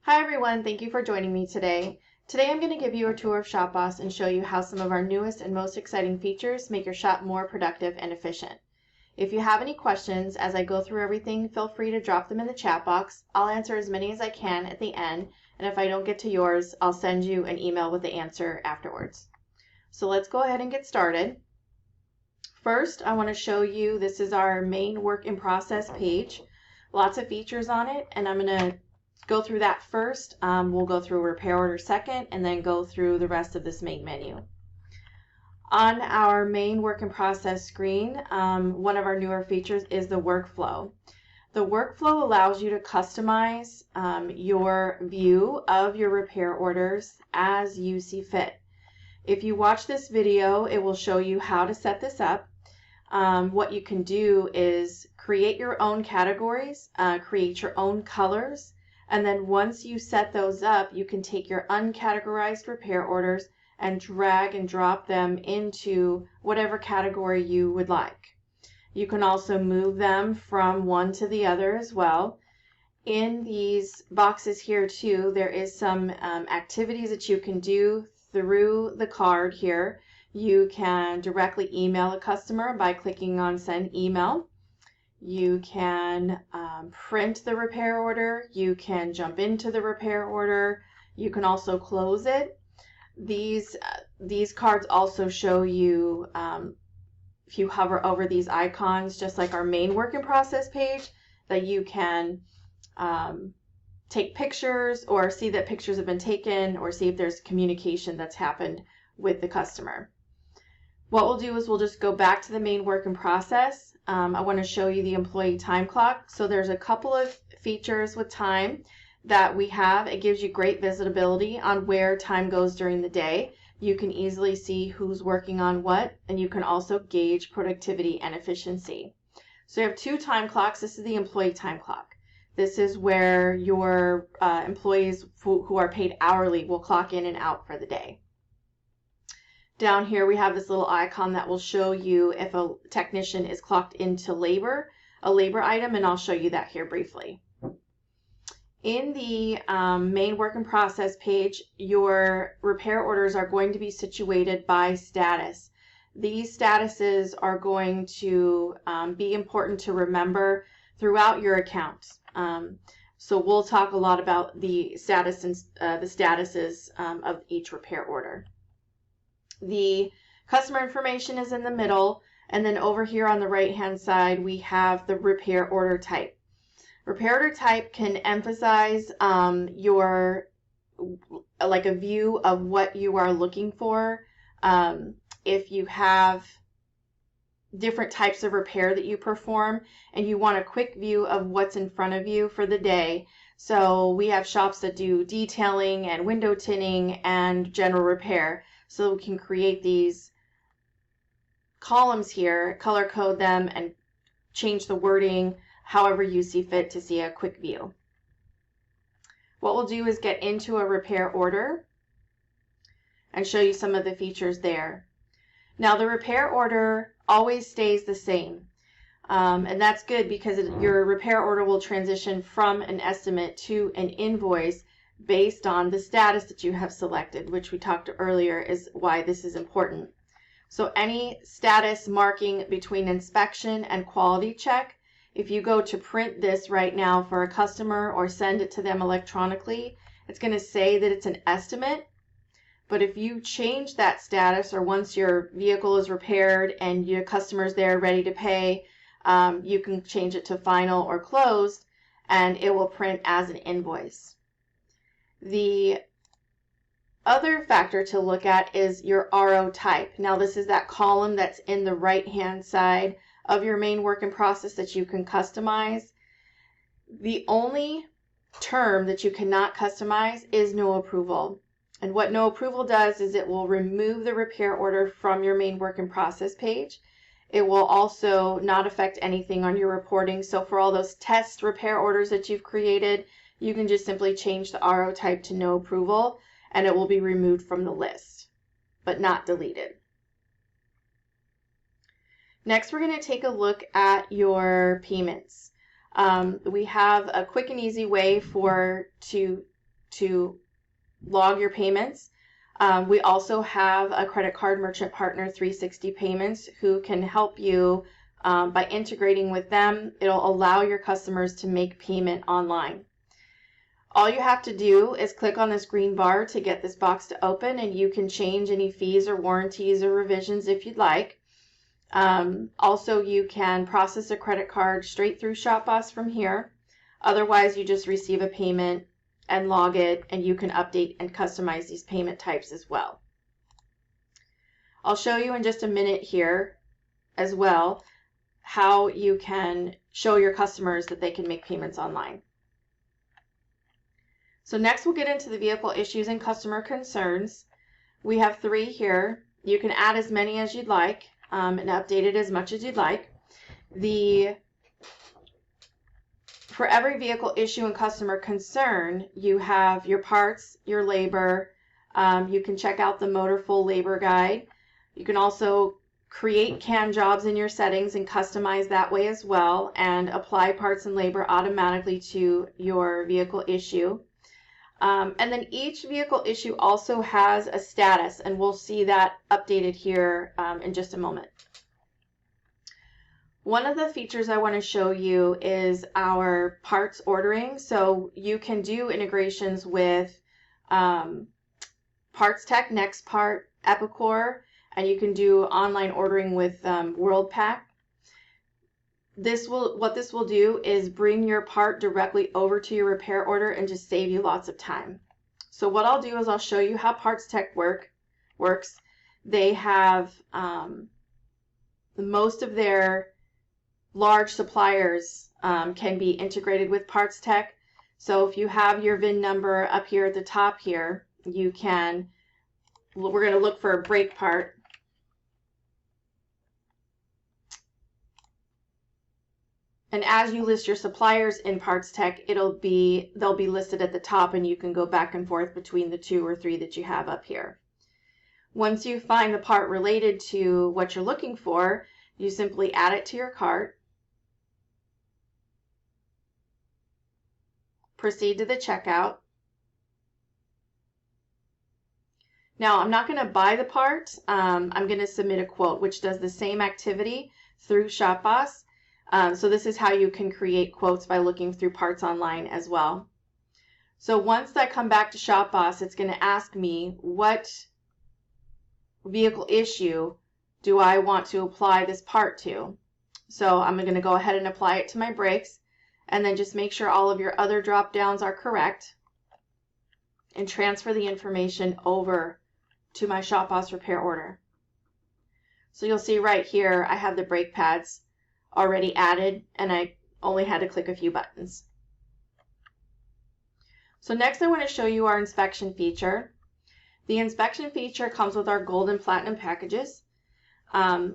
Hi everyone, thank you for joining me today. Today I'm going to give you a tour of ShopBoss and show you how some of our newest and most exciting features make your shop more productive and efficient. If you have any questions as I go through everything, feel free to drop them in the chat box. I'll answer as many as I can at the end, and if I don't get to yours, I'll send you an email with the answer afterwards. So let's go ahead and get started. First, I want to show you, this is our main work in process page. Lots of features on it, and I'm going to go through that first. We'll go through repair order second, and then go through the rest of this main menu. On our main work in process screen, one of our newer features is the workflow. The workflow allows you to customize your view of your repair orders as you see fit. If you watch this video, it will show you how to set this up. What you can do is create your own categories, create your own colors, and then once you set those up, you can take your uncategorized repair orders and drag and drop them into whatever category you would like. You can also move them from one to the other as well. In these boxes here too, there is some activities that you can do through the card here. You can directly email a customer by clicking on send email. You can print the repair order. You can jump into the repair order. You can also close it. These cards also show you, if you hover over these icons, just like our main work in process page, that you can take pictures or see that pictures have been taken or see if there's communication that's happened with the customer. What we'll do is we'll just go back to the main work in process. I want to show you the employee time clock. So there's a couple of features with time that we have. It gives you great visibility on where time goes during the day. You can easily see who's working on what, and you can also gauge productivity and efficiency. So you have two time clocks. This is the employee time clock. This is where your employees who are paid hourly will clock in and out for the day. Down here we have this little icon that will show you if a technician is clocked into labor, a labor item, and I'll show you that here briefly. In the main work in process page, your repair orders are going to be situated by status. These statuses are going to be important to remember throughout your account. So we'll talk a lot about the status and the statuses of each repair order. The customer information is in the middle, and then over here on the right hand side we have the repair order type. Repair order type can emphasize your like a view of what you are looking for. If you have different types of repair that you perform and you want a quick view of what's in front of you for the day. So we have shops that do detailing and window tinting and general repair. So we can create these columns here, color code them, and change the wording however you see fit to see a quick view. What we'll do is get into a repair order and show you some of the features there. Now the repair order always stays the same, and that's good because your repair order will transition from an estimate to an invoice based on the status that you have selected, which we talked earlier is why this is important. So any status marking between inspection and quality check, if you go to print this right now for a customer or send it to them electronically, it's going to say that it's an estimate. But if you change that status, or once your vehicle is repaired and your customer's there ready to pay, you can change it to final or closed, and it will print as an invoice. The other factor to look at is your RO type. Now this is that column that's in the right hand side of your main work in process that you can customize. The only term that you cannot customize is no approval. And what no approval does is it will remove the repair order from your main work in process page. It will also not affect anything on your reporting. So for all those test repair orders that you've created, you can just simply change the RO type to no approval and it will be removed from the list, but not deleted. Next, we're going to take a look at your payments. We have a quick and easy way to to log your payments. We also have a credit card merchant partner, 360 Payments, who can help you by integrating with them. It'll allow your customers to make payment online. All you have to do is click on this green bar to get this box to open, and you can change any fees or warranties or revisions if you'd like. Also, you can process a credit card straight through ShopBoss from here. Otherwise, you just receive a payment and log it, and you can update and customize these payment types as well. I'll show you in just a minute here as well how you can show your customers that they can make payments online. So next we'll get into the vehicle issues and customer concerns. We have 3 here. You can add as many as you'd like and update it as much as you'd like. For every vehicle issue and customer concern, you have your parts, your labor. You can check out the Motorful labor guide. You can also create CAN jobs in your settings and customize that way as well, and apply parts and labor automatically to your vehicle issue. And then each vehicle issue also has a status, and we'll see that updated here in just a moment. One of the features I want to show you is our parts ordering. So you can do integrations with PartsTech, NextPart, Epicor, and you can do online ordering with Worldpac. What this will do is bring your part directly over to your repair order and just save you lots of time. So what I'll do is I'll show you how PartsTech works. They have most of their large suppliers can be integrated with PartsTech. So if you have your VIN number up here at the top here, we're going to look for a brake part. And as you list your suppliers in PartsTech, they'll be listed at the top, and you can go back and forth between the 2 or 3 that you have up here. Once you find the part related to what you're looking for, you simply add it to your cart. Proceed to the checkout. Now, I'm not going to buy the part. I'm going to submit a quote, which does the same activity through ShopBoss. So this is how you can create quotes by looking through parts online as well. So once I come back to ShopBoss, it's going to ask me what vehicle issue do I want to apply this part to. So I'm going to go ahead and apply it to my brakes, and then just make sure all of your other drop downs are correct and transfer the information over to my ShopBoss repair order. So you'll see right here I have the brake pads already added, and I only had to click a few buttons. So next I want to show you our inspection feature. The inspection feature comes with our gold and platinum packages.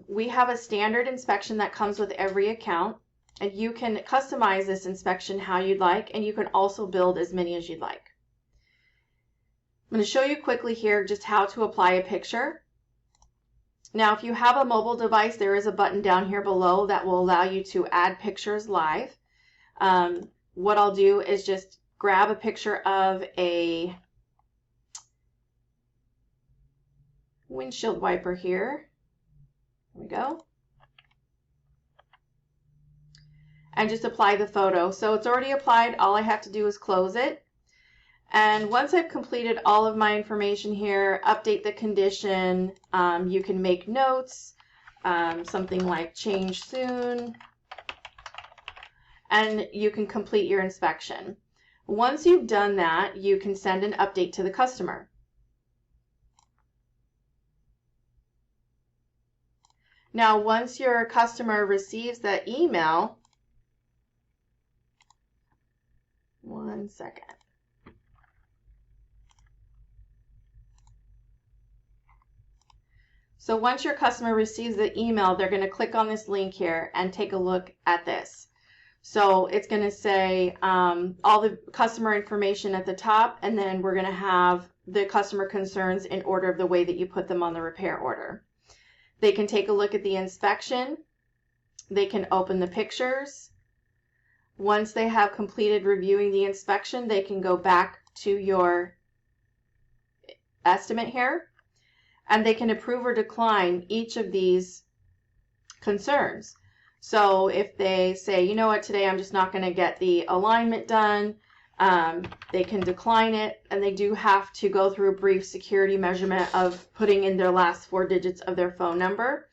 We have a standard inspection that comes with every account, and you can customize this inspection how you'd like, and you can also build as many as you'd like. I'm going to show you quickly here just how to apply a picture. Now, if you have a mobile device, there is a button down here below that will allow you to add pictures live. What I'll do is just grab a picture of a windshield wiper here. There we go. And just apply the photo. So it's already applied. All I have to do is close it. And once I've completed all of my information here, update the condition, you can make notes, something like change soon, and you can complete your inspection. Once you've done that, you can send an update to the customer. Now, once your customer receives that email, one second. So once your customer receives the email, they're going to click on this link here and take a look at this. So it's going to say all the customer information at the top, and then we're going to have the customer concerns in order of the way that you put them on the repair order. They can take a look at the inspection. They can open the pictures. Once they have completed reviewing the inspection, they can go back to your estimate here, and they can approve or decline each of these concerns. So if they say, you know what, today I'm just not going to get the alignment done, they can decline it, and they do have to go through a brief security measurement of putting in their last 4 digits of their phone number.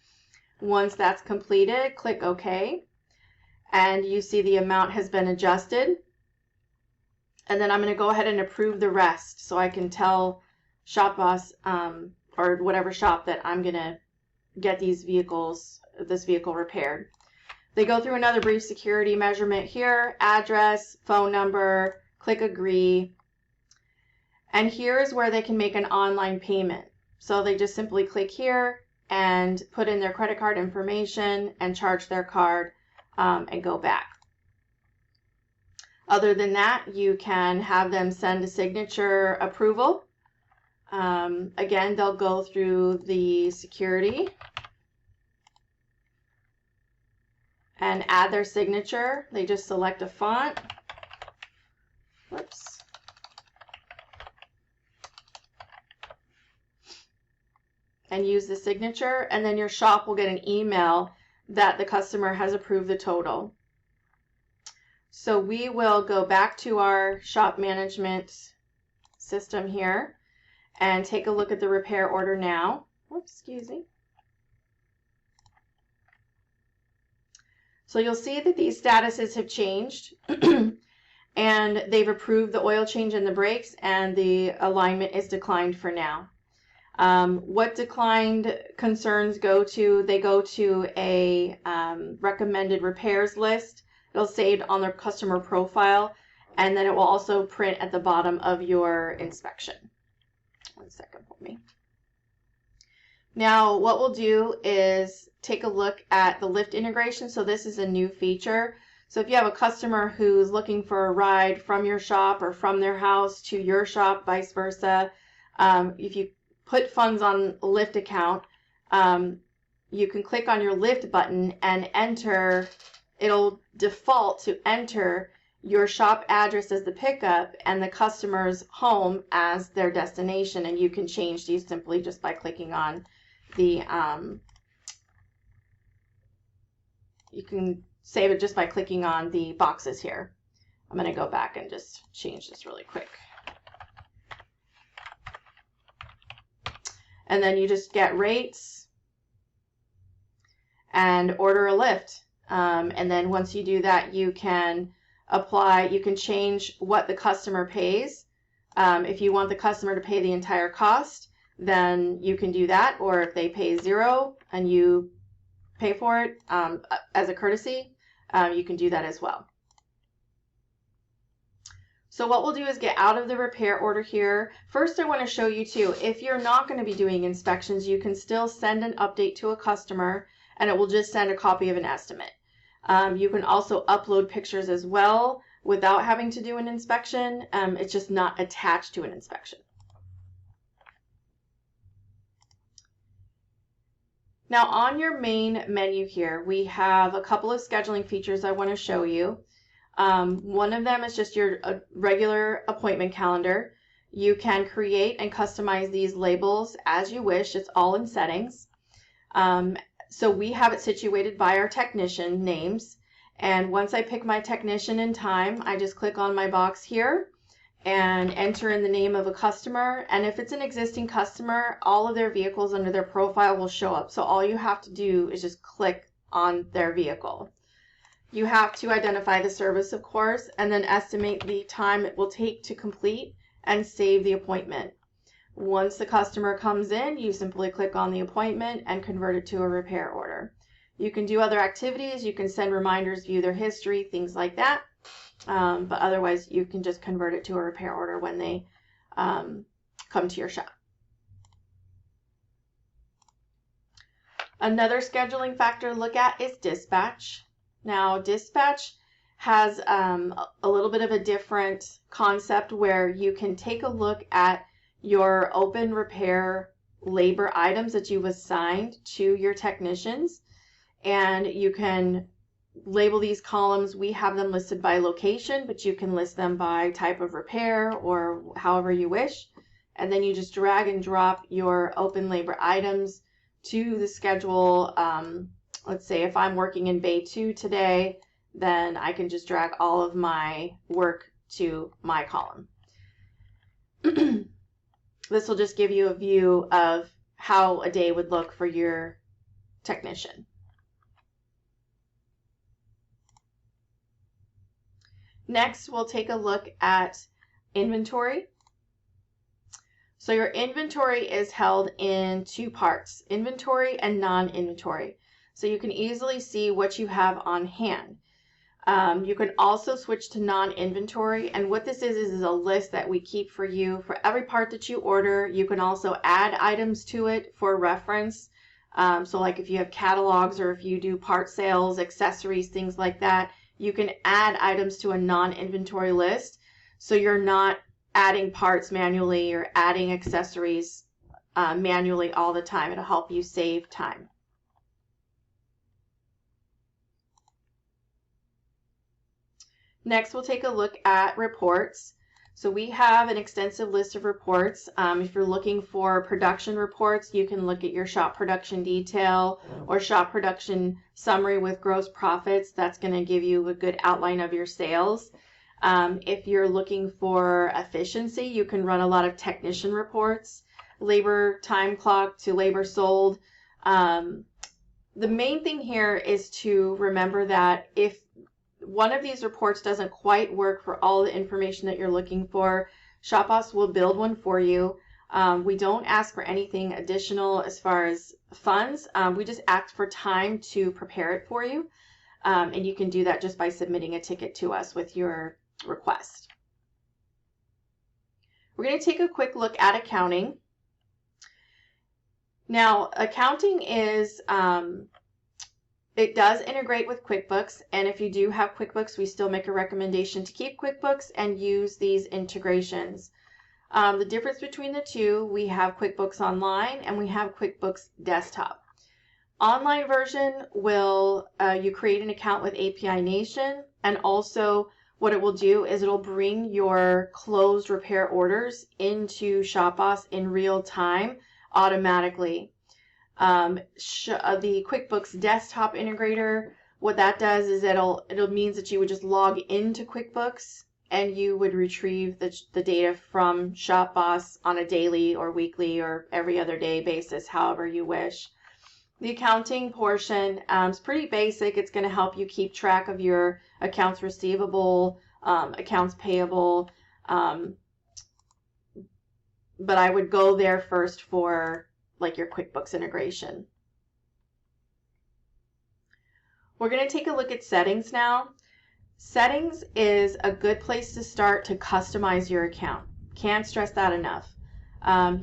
Once that's completed, click OK, and you see the amount has been adjusted. And then I'm going to go ahead and approve the rest so I can tell ShopBoss or whatever shop that I'm going to get this vehicle repaired. They go through another brief security measurement here, address, phone number, click agree. And here is where they can make an online payment. So they just simply click here and put in their credit card information and charge their card and go back. Other than that, you can have them send a signature approval. Again, they'll go through the security and add their signature. They just select a font. Whoops. And use the signature, and then your shop will get an email that the customer has approved the total. So we will go back to our shop management system here and take a look at the repair order now. Oops, excuse me. So you'll see that these statuses have changed and they've approved the oil change and the brakes, and the alignment is declined for now. What declined concerns go to? They go to a recommended repairs list. It'll save on their customer profile, and then it will also print at the bottom of your inspection. One second for me. Now what we'll do is take a look at the lift integration. So this is a new feature. So if you have a customer who's looking for a ride from your shop or from their house to your shop, vice versa, if you put funds on a Lyft account, you can click on your Lyft button and enter. It'll default to enter your shop address as the pickup and the customer's home as their destination, and you can change these simply just by clicking on the you can save it just by clicking on the boxes here. I'm going to go back and just change this really quick. And then you just get rates and order a Lyft. And then once you do that, you can change what the customer pays. If you want the customer to pay the entire cost, then you can do that. Or if they pay $0 and you pay for it as a courtesy, you can do that as well. So what we'll do is get out of the repair order here. First, I want to show you too, if you're not going to be doing inspections, you can still send an update to a customer and it will just send a copy of an estimate. You can also upload pictures as well without having to do an inspection. It's just not attached to an inspection. Now on your main menu here, we have a couple of scheduling features I want to show you. One of them is just your regular appointment calendar. You can create and customize these labels as you wish. It's all in settings. So we have it situated by our technician names. And once I pick my technician and time, I just click on my box here and enter in the name of a customer. And if it's an existing customer, all of their vehicles under their profile will show up. So all you have to do is just click on their vehicle. You have to identify the service, of course, and then estimate the time it will take to complete and save the appointment. Once the customer comes in, you simply click on the appointment and convert it to a repair order. You can do other activities. You can send reminders, view their history, things like that. But otherwise, you can just convert it to a repair order when they come to your shop. Another scheduling factor to look at is dispatch. Now, dispatch has a little bit of a different concept where you can take a look at your open repair labor items that you've assigned to your technicians, and you can label these columns. We have them listed by location, but you can list them by type of repair or however you wish. And then you just drag and drop your open labor items to the schedule. Let's say if I'm working in Bay 2 today, then I can just drag all of my work to my column. This will just give you a view of how a day would look for your technician. Next, we'll take a look at inventory. So your inventory is held in two parts, inventory and non-inventory. So you can easily see what you have on hand. You can also switch to non-inventory, and what this is a list that we keep for you for every part that you order. You can also add items to it for reference. So like if you have catalogs or if you do part sales, accessories, things like that, you can add items to a non-inventory list. So you're not adding parts manually or adding accessories manually all the time. It'll help you save time. Next, we'll take a look at reports. So we have an extensive list of reports. If you're looking for production reports, you can look at your shop production detail or shop production summary with gross profits. That's going to give you a good outline of your sales. If you're looking for efficiency, you can run a lot of technician reports, labor time clock to labor sold. The main thing here is to remember that if one of these reports doesn't quite work for all the information that you're looking for, ShopBoss will build one for you. We don't ask for anything additional as far as funds. We just ask for time to prepare it for you. And you can do that just by submitting a ticket to us with your request. We're going to take a quick look at accounting. Now, accounting is it does integrate with QuickBooks, and if you do have QuickBooks, we still make a recommendation to keep QuickBooks and use these integrations. The difference between the two, we have QuickBooks Online and we have QuickBooks Desktop. Online version will, you create an account with API Nation, and also what it will do is it'll bring your closed repair orders into ShopBoss in real time automatically. The QuickBooks Desktop integrator, what that does is it'll means that you would just log into QuickBooks and you would retrieve the data from ShopBoss on a daily or weekly or every other day basis, however you wish. The accounting portion is pretty basic. It's going to help you keep track of your accounts receivable, accounts payable, but I would go there first for like your QuickBooks integration. We're going to take a look at settings now. Settings is a good place to start to customize your account. Can't stress that enough.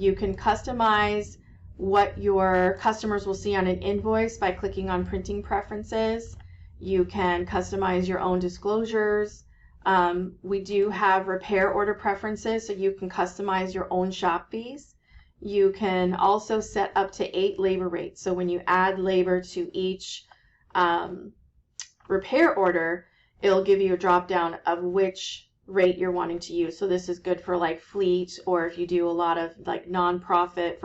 You can customize what your customers will see on an invoice by clicking on printing preferences. You can customize your own disclosures. We do have repair order preferences, so you can customize your own shop fees. You can also set up to 8 labor rates. So when you add labor to each repair order, it'll give you a drop down of which rate you're wanting to use. So this is good for like fleet, or if you do a lot of like nonprofit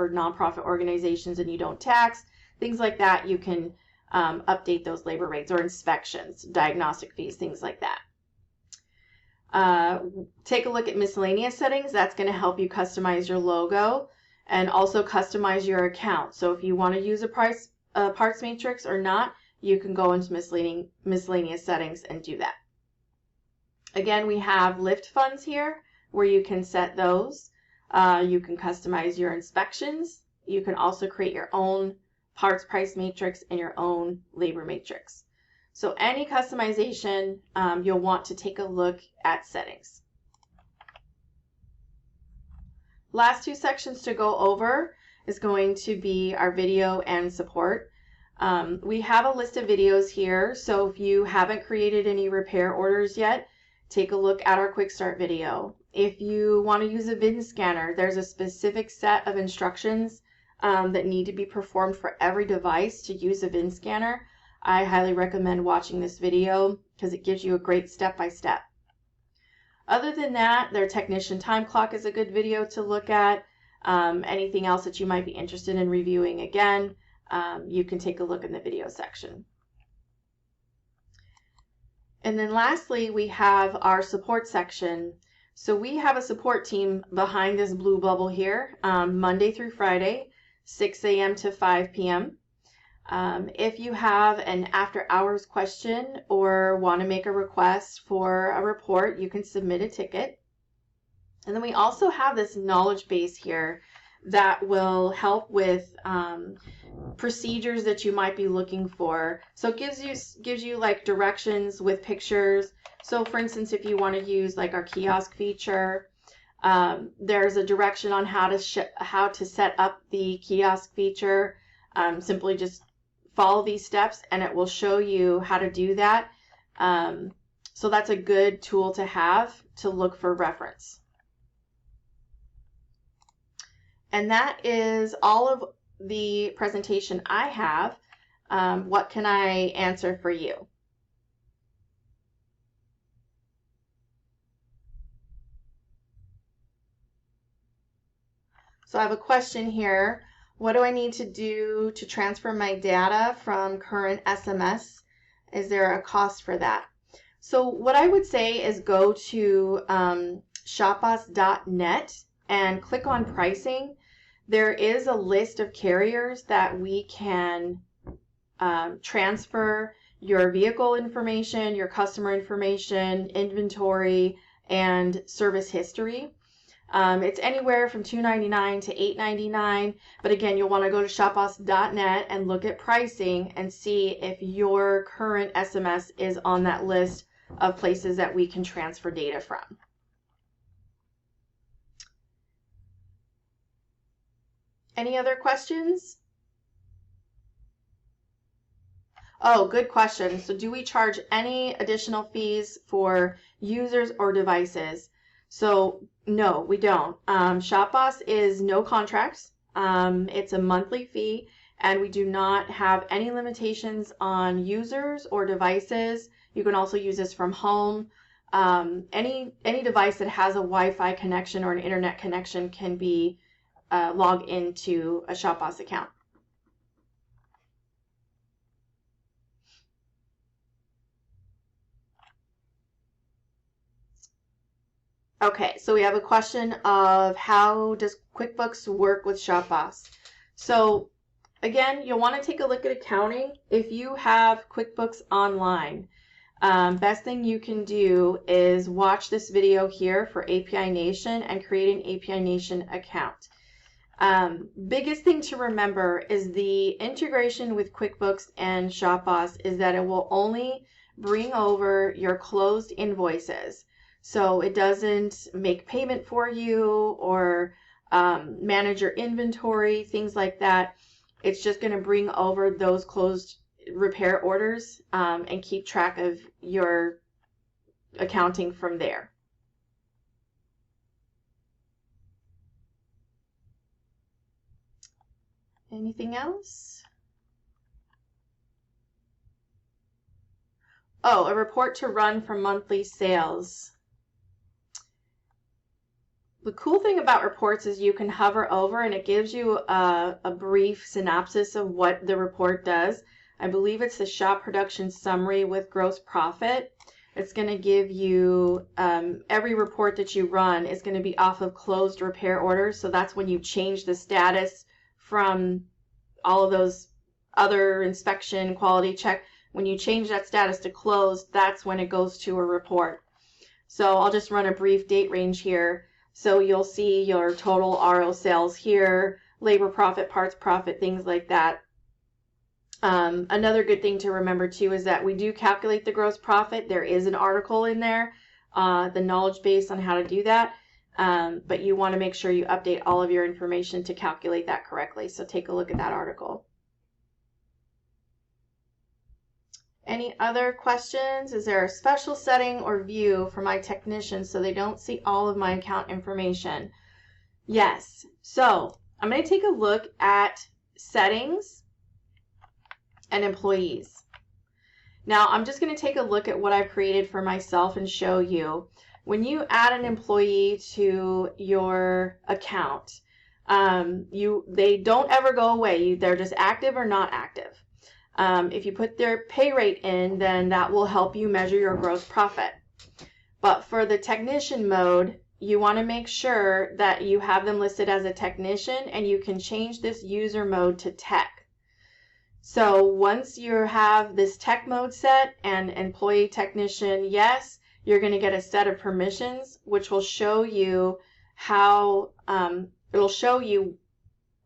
organizations and you don't tax, things like that, you can update those labor rates, or inspections, diagnostic fees, things like that. Take a look at miscellaneous settings. That's going to help you customize your logo and also customize your account. So if you want to use a parts matrix or not, you can go into miscellaneous settings and do that. Again, we have lift funds here where you can set those. You can customize your inspections. You can also create your own parts price matrix and your own labor matrix. So any customization, you'll want to take a look at settings. Last two sections to go over is going to be our video and support. We have a list of videos here, so if you haven't created any repair orders yet, take a look at our quick start video. If you want to use a VIN scanner, there's a specific set of instructions that need to be performed for every device to use a VIN scanner. I highly recommend watching this video because it gives you a great step-by-step. Other than that, their technician time clock is a good video to look at. Anything else that you might be interested in reviewing, again, you can take a look in the video section. And then lastly, we have our support section. So we have a support team behind this blue bubble here, Monday through Friday, 6 a.m. to 5 p.m. If you have an after hours question or want to make a request for a report, you can submit a ticket. And then we also have this knowledge base here that will help with procedures that you might be looking for. So it gives you like directions with pictures. So for instance, if you want to use like our kiosk feature, there's a direction on how to set up the kiosk feature. Simply just follow these steps and it will show you how to do that. So that's a good tool to have to look for reference. And that is all of the presentation I have. What can I answer for you? So I have a question here. What do I need to do to transfer my data from current SMS? Is there a cost for that? So what I would say is go to shopboss.net and click on pricing. There is a list of carriers that we can transfer your vehicle information, your customer information, inventory, and service history. It's anywhere from $2.99 to $8.99, but again, you'll want to go to shopboss.net and look at pricing and see if your current SMS is on that list of places that we can transfer data from. Any other questions? Oh, good question. So do we charge any additional fees for users or devices? So no, we don't. ShopBoss is no contracts. It's a monthly fee, and we do not have any limitations on users or devices. You can also use this from home. Any device that has a Wi-Fi connection or an internet connection can be log into a ShopBoss account. Okay, so we have a question of how does QuickBooks work with ShopBoss? So again, you'll want to take a look at accounting. If you have QuickBooks Online, best thing you can do is watch this video here for API Nation and create an API Nation account. Biggest thing to remember is the integration with QuickBooks and ShopBoss is that it will only bring over your closed invoices. So it doesn't make payment for you or manage your inventory, things like that. It's just going to bring over those closed repair orders and keep track of your accounting from there. Anything else? Oh, a report to run for monthly sales. The cool thing about reports is you can hover over and it gives you a brief synopsis of what the report does. I believe it's the shop production summary with gross profit. It's going to give you every report that you run is going to be off of closed repair orders. So that's when you change the status from all of those other inspection, quality check. When you change that status to closed, that's when it goes to a report. So I'll just run a brief date range here. So you'll see your total RO sales here, labor profit, parts profit, things like that. Another good thing to remember too is that we do calculate the gross profit. There is an article in there, the knowledge base on how to do that. But you want to make sure you update all of your information to calculate that correctly. So take a look at that article. Any other questions? Is there a special setting or view for my technicians so they don't see all of my account information? Yes. So I'm going to take a look at settings and employees. Now I'm just going to take a look at what I've created for myself and show you. When you add an employee to your account, they don't ever go away. They're just active or not active. If you put their pay rate in, then that will help you measure your gross profit. But for the technician mode, you want to make sure that you have them listed as a technician, and you can change this user mode to tech. So once you have this tech mode set and employee technician yes, you're going to get a set of permissions, which will show you how it'll show you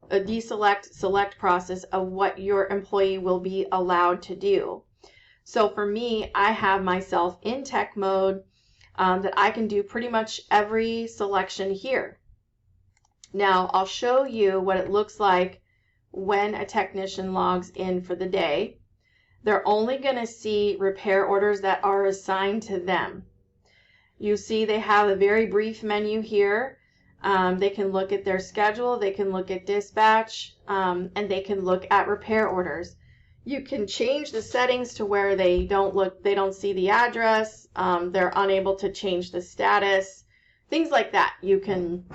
a deselect select process of what your employee will be allowed to do. So for me, I have myself in tech mode that I can do pretty much every selection here. Now I'll show you what it looks like when a technician logs in for the day. They're only going to see repair orders that are assigned to them. You see they have a very brief menu here. They can look at their schedule, they can look at dispatch, and they can look at repair orders. You can change the settings to where they don't see the address, they're unable to change the status, things like that you can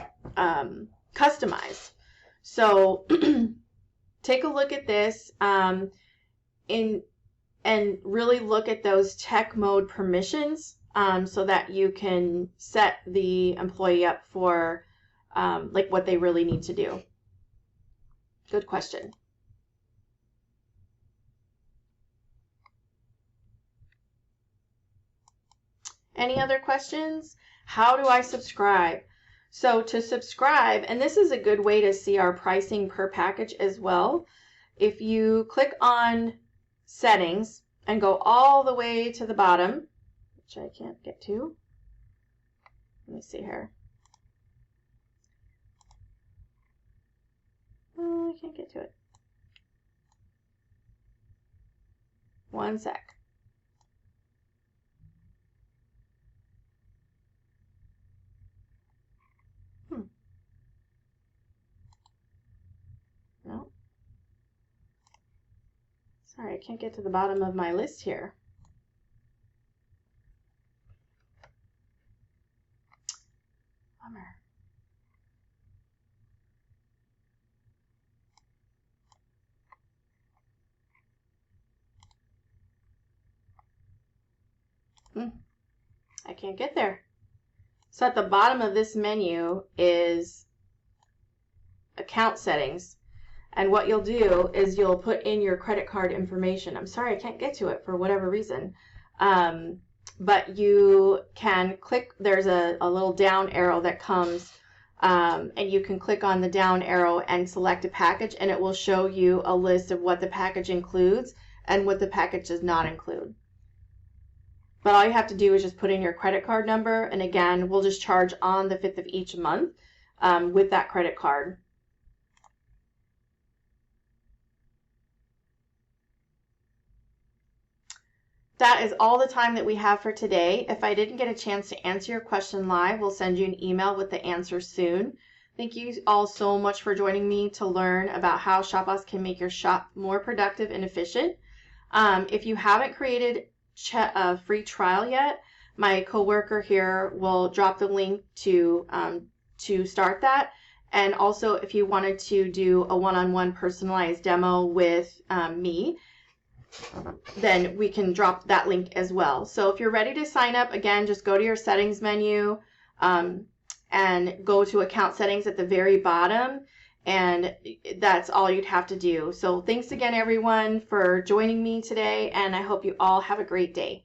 customize. So take a look at this and really look at those tech mode permissions so that you can set the employee up for like what they really need to do. Good question. Any other questions? How do I subscribe? So to subscribe, and this is a good way to see our pricing per package as well. If you click on settings and go all the way to the bottom, which I can't get to. Let me see here. Oh, I can't get to it. One sec. No. Sorry, I can't get to the bottom of my list here. Bummer. I can't get there. So at the bottom of this menu is account settings. And what you'll do is you'll put in your credit card information. I'm sorry, I can't get to it for whatever reason. But you can click, there's a little down arrow that comes, and you can click on the down arrow and select a package, and it will show you a list of what the package includes and what the package does not include. But all you have to do is just put in your credit card number, and again, we'll just charge on the 5th of each month with that credit card. That is all the time that we have for today. If I didn't get a chance to answer your question live, we'll send you an email with the answer soon. Thank you all so much for joining me to learn about how ShopBoss can make your shop more productive and efficient. If you haven't created a free trial yet, my coworker here will drop the link to start that. And also, if you wanted to do a one-on-one personalized demo with me, then we can drop that link as well. So if you're ready to sign up, again, just go to your settings menu and go to account settings at the very bottom, and that's all you'd have to do. So thanks again, everyone, for joining me today, and I hope you all have a great day.